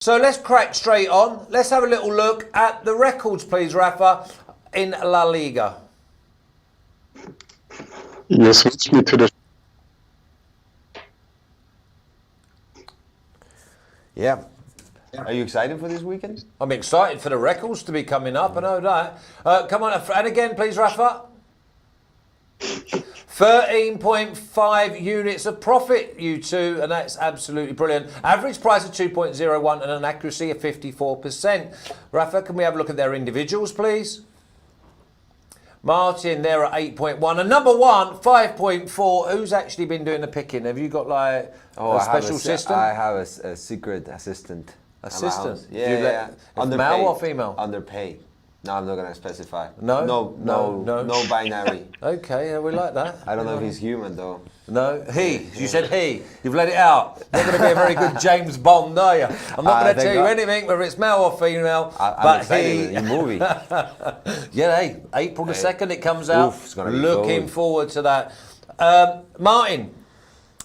So let's crack straight on. Let's have a little look at the records, please, Rafa, in La Liga. Yes, switch me to the. Yeah. Are you excited for this weekend? I'm excited for the records to be coming up, I know that. Come on, and again, please, Rafa. 13.5 units of profit, you two, and that's absolutely brilliant. Average price of 2.01 and an accuracy of 54%. Rafa, can we have a look at their individuals, please? Martin, they're at 8.1. And number one, 5.4. Who's actually been doing the picking? Have you got like a special system? I have a secret assistant. Assistant? Yeah. Male or female? Underpaid. No, I'm not going to specify. No, binary. Okay, we like that. I don't know if he's human, though. No, he. You said he. You've let it out. You're not going to be a very good James Bond, are you? I'm not going to tell you anything, whether it's male or female. I'm excited with the movie. Yeah, hey, April the 2nd it comes out. Oof, it's gonna be Looking gold. forward to that. Martin,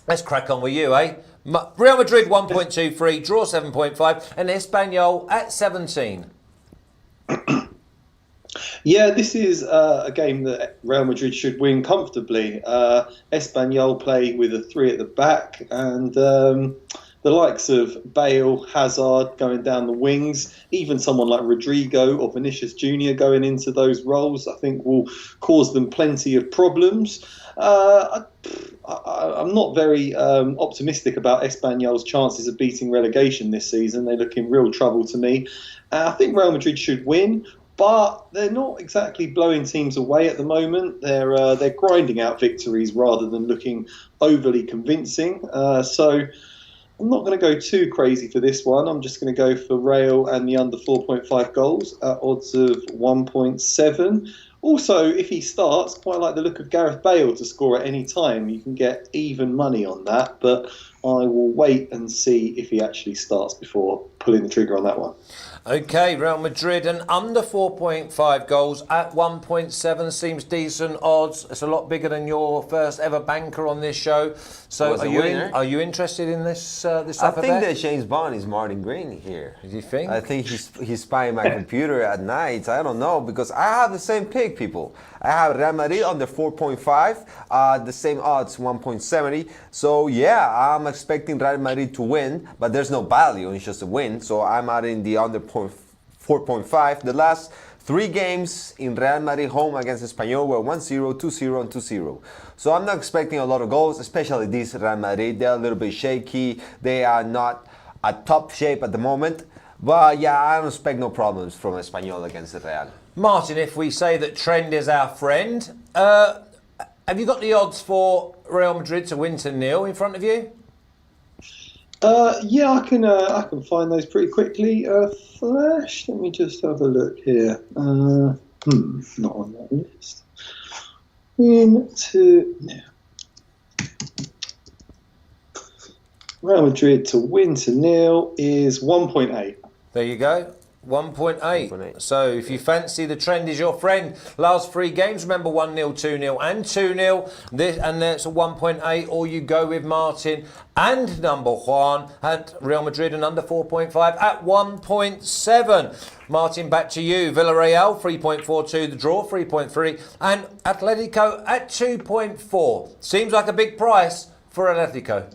let's crack on with you, eh? Real Madrid 1.23, draw 7.5, and Espanyol at 17. Yeah, this is a game that Real Madrid should win comfortably. Espanyol play with a 3 at the back, and the likes of Bale, Hazard going down the wings, even someone like Rodrigo or Vinicius Jr. going into those roles, I think will cause them plenty of problems. I'm not very optimistic about Espanyol's chances of beating relegation this season. They look in real trouble to me. I think Real Madrid should win, but they're not exactly blowing teams away at the moment. They're grinding out victories rather than looking overly convincing. So I'm not going to go too crazy for this one. I'm just going to go for Real and the under 4.5 goals at odds of 1.7. Also, if he starts, quite like the look of Gareth Bale to score at any time. You can get even money on that, but I will wait and see if he actually starts before pulling the trigger on that one. Okay, Real Madrid and under 4.5 goals at 1.7 seems decent odds. It's a lot bigger than your first ever banker on this show. So are you interested in this this I type of think bet? that James Bond is Martin Green here. Do you think? I think he's spying my computer at night. I don't know, because I have the same pick, people. I have Real Madrid under 4.5, the same odds, 1.70. So yeah, I'm expecting Real Madrid to win, but there's no value, it's just a win. So I'm adding the under 4.5. The last 3 games in Real Madrid home against Espanyol were 1-0, 2-0, and 2-0. So I'm not expecting a lot of goals, especially this Real Madrid. They're a little bit shaky. They are not at top shape at the moment. But yeah, I don't expect no problems from Espanyol against the Real. Martin, if we say that trend is our friend, have you got the odds for Real Madrid to win to 0 in front of you? Yeah, I can find those pretty quickly. Flash, let me just have a look here. Not on that list. Win to now. Real Madrid to win to 0 is 1.8. There you go. 1.8. So if you fancy the trend is your friend, last 3 games, remember 1-0, 2-0 and 2-0. And that's a 1.8, or you go with Martin and Number Juan at Real Madrid and under 4.5 at 1.7. Martin, back to you. Villarreal 3.42, the draw 3.3, and Atletico at 2.4. Seems like a big price for Atletico.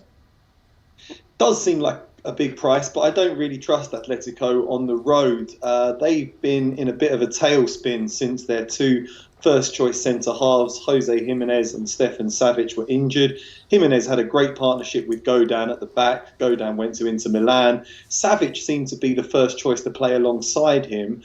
Does seem like a big price, but I don't really trust Atletico on the road. They've been in a bit of a tailspin since their 2 first-choice centre-halves, Jose Jimenez and Stefan Savic, were injured. Jimenez had a great partnership with Godin at the back. Godin went to Inter Milan. Savic seemed to be the first choice to play alongside him.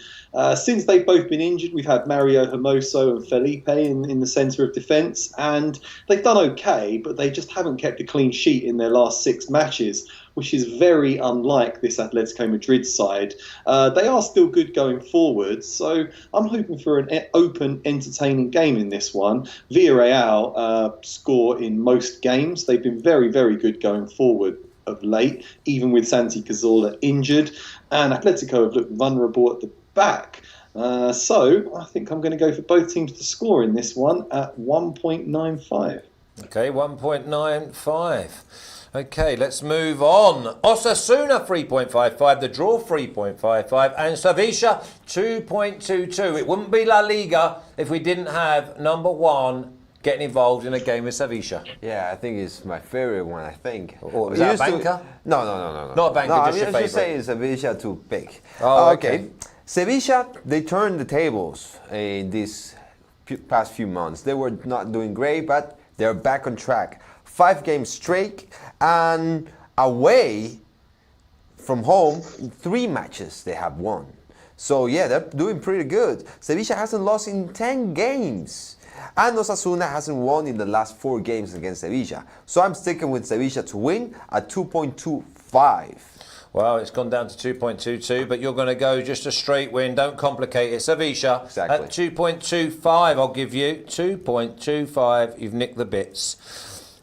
Since they've both been injured, we've had Mario Hermoso and Felipe in the centre of defence, and they've done okay, but they just haven't kept a clean sheet in their last 6 matches, which is very unlike this Atletico Madrid side. They are still good going forward, so I'm hoping for an open, entertaining game in this one. Villarreal score in most games. They've been very, very good going forward of late, even with Santi Cazorla injured, and Atletico have looked vulnerable at the back. So I think I'm going to go for both teams to score in this one at 1.95. Okay, 1.95. Okay, let's move on. Osasuna 3.55, the draw 3.55, and Sevilla 2.22. It wouldn't be La Liga if we didn't have Number Juan getting involved in a game with Sevilla. Yeah, I think it's my favorite one, I think. What, was that a banker? No. Not a banker, no, just your favourite. just saying Sevilla to pick. Oh, okay. Sevilla, they turned the tables in these past few months. They were not doing great, but they're back on track. 5 games straight, and away from home, 3 matches they have won. So yeah, they're doing pretty good. Sevilla hasn't lost in 10 games. And Osasuna hasn't won in the last 4 games against Sevilla. So I'm sticking with Sevilla to win at 2.25. Well, it's gone down to 2.22, but you're going to go just a straight win. Don't complicate it. Sevilla Exactly. at 2.25, I'll give you. 2.25, you've nicked the bits.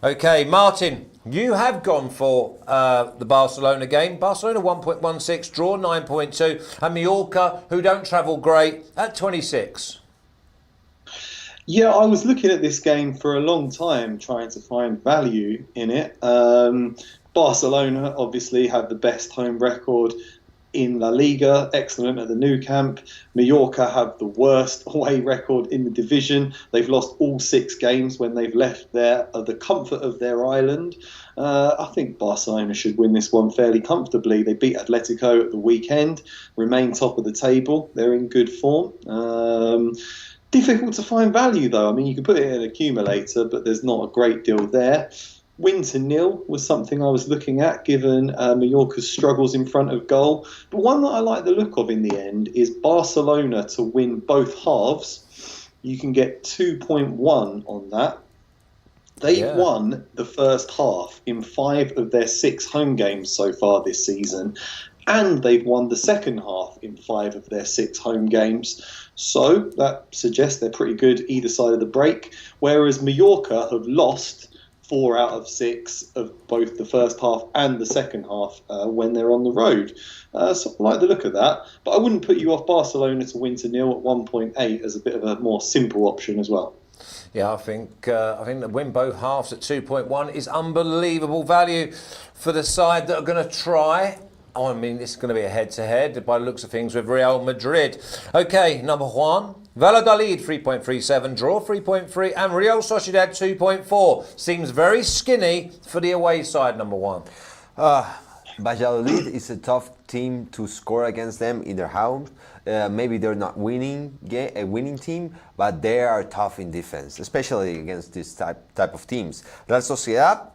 Okay, Martin, you have gone for the Barcelona game. Barcelona 1.16, draw 9.2, and Mallorca, who don't travel great, at 26. Yeah, I was looking at this game for a long time, trying to find value in it. Barcelona obviously have the best home record in La Liga, excellent at the Nou Camp. Mallorca have the worst away record in the division. They've lost all 6 games when they've left the comfort of their island. I think Barcelona should win this one fairly comfortably. They beat Atletico at the weekend, remain top of the table. They're in good form. Difficult to find value though. I mean, you can put it in an accumulator, but there's not a great deal there. Win to nil was something I was looking at, given Mallorca's struggles in front of goal. But one that I like the look of in the end is Barcelona to win both halves. You can get 2.1 on that. They've won the first half in 5 of their 6 home games so far this season. And they've won the second half in 5 of their 6 home games. So that suggests they're pretty good either side of the break. Whereas Mallorca have lost 4 out of 6 of both the first half and the second half when they're on the road. So I like the look of that. But I wouldn't put you off Barcelona to win to nil at 1.8 as a bit of a more simple option as well. Yeah, I think the win both halves at 2.1 is unbelievable value for the side that are going to try. Oh, I mean, this is going to be a head-to-head by the looks of things with Real Madrid. Okay, Number Juan. Valladolid 3.37, draw 3.3, and Real Sociedad 2.4. Seems very skinny for the away side, Number Juan. Valladolid is a tough team to score against them in their home. Maybe they're not a winning team, but they are tough in defense, especially against this type of teams. Real Sociedad,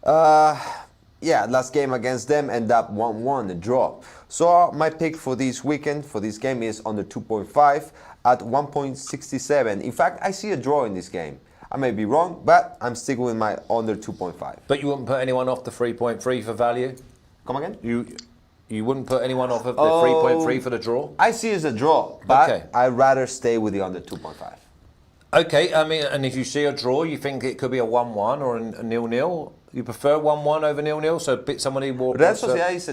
last game against them ended up 1-1, a draw. So my pick for this weekend, for this game, is under 2.5 at 1.67. In fact, I see a draw in this game. I may be wrong, but I'm sticking with my under 2.5. But you wouldn't put anyone off the 3.3 for value? Come again? You wouldn't put anyone off of the 3.3 for the draw? I see it as a draw, but okay. I'd rather stay with the under 2.5. Okay, I mean, and if you see a draw, you think it could be a 1-1 or a 0-0? You prefer 1-1 over 0-0? So pick somebody more. Real Sociedad is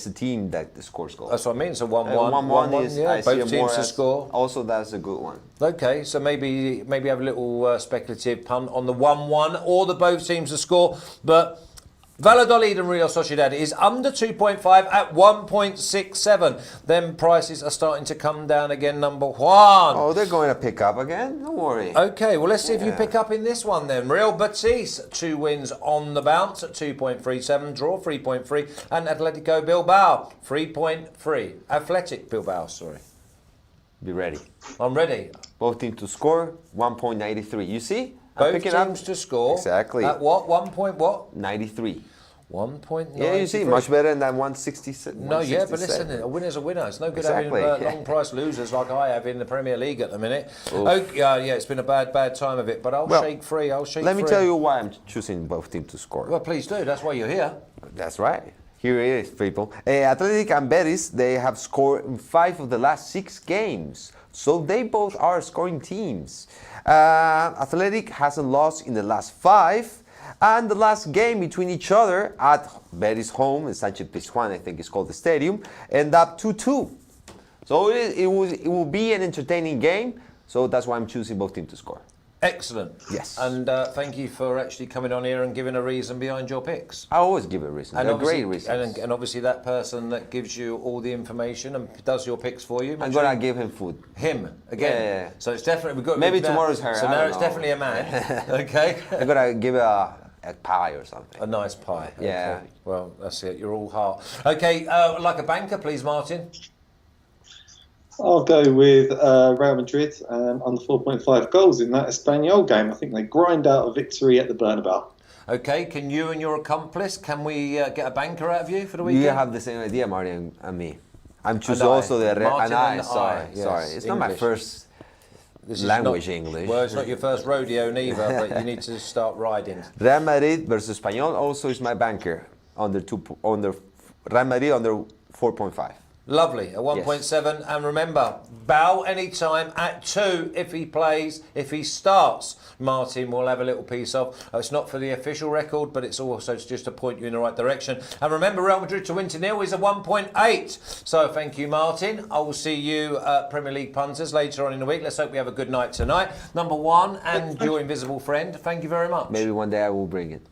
a team that scores goals. That's what I mean. So 1-1. 1-1 is, yeah, I both see teams to score. Also, that's a good one. Okay, so maybe have a little speculative punt on the 1-1 or the both teams to score, but Valladolid and Real Sociedad is under 2.5 at 1.67. Then prices are starting to come down again, Number Juan. Oh, they're going to pick up again? Don't worry. Okay, well, let's see if you pick up in this one then. Real Betis, 2 wins on the bounce at 2.37, draw 3.3, and Atletico Bilbao, 3.3. Athletic Bilbao, sorry. Be ready. I'm ready. Both teams to score, 1.93. You see? Both teams to score. Exactly. At what? 93. 1.93. Yeah, you see, much better than 167. No, yeah, but listen, a winner's a winner. It's no good having long price losers like I have in the Premier League at the minute. It's been a bad time of it, but I'll shake free. Let me tell you why I'm choosing both teams to score. Well, please do. That's why you're here. That's right. Here it is, people. Atletico and Betis, they have scored in 5 of the last 6 games. So they both are scoring teams. Athletic hasn't lost in the last 5. And the last game between each other at Betis home, in Sánchez Pizjuán, I think it's called the stadium, ended up 2-2. So it will be an entertaining game. So that's why I'm choosing both teams to score. Excellent. Yes. And thank you for actually coming on here and giving a reason behind your picks. I always give a reason. They're great obviously- reasons. And obviously that person that gives you all the information and does your picks for you. I'm gonna give him food. Him again. Yeah. So it's definitely we've got. Maybe now- tomorrow's her, So I now don't it's know. definitely a man. Okay. I'm gonna give a pie or something. A nice pie. Yeah. Okay. Well, that's it. You're all heart. Okay. Like a banker, please, Martin. I'll go with Real Madrid on the 4.5 goals in that Espanyol game. I think they grind out a victory at the Bernabeu. Okay. Can you and your accomplice, can we get a banker out of you for the weekend? You have the same idea, Martin, and me. I'm choosing And I. also the Martin and I, sorry, yes, sorry. It's not my English. first This is language, not- English. Well, it's not your first rodeo neither, but you need to start riding. Real Madrid versus Espanyol also is my banker under Real Madrid under 4.5. Lovely, a 1.7, and remember, bow anytime at 2 if he plays, if he starts. Martin will have a little piece of. It's not for the official record, but it's also just to point you in the right direction. And remember, Real Madrid to win to nil is a 1.8. So thank you, Martin. I will see you Premier League punters later on in the week. Let's hope we have a good night tonight. Number One and your invisible friend, thank you very much. Maybe one day I will bring it.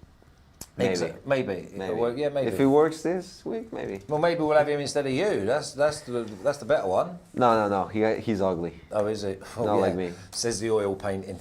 Maybe. Maybe. Maybe. Maybe. If it works this week, maybe. Well, maybe we'll have him instead of you. That's the better one. No. He's ugly. Oh, is it? Oh, Not like me. Says the oil painting.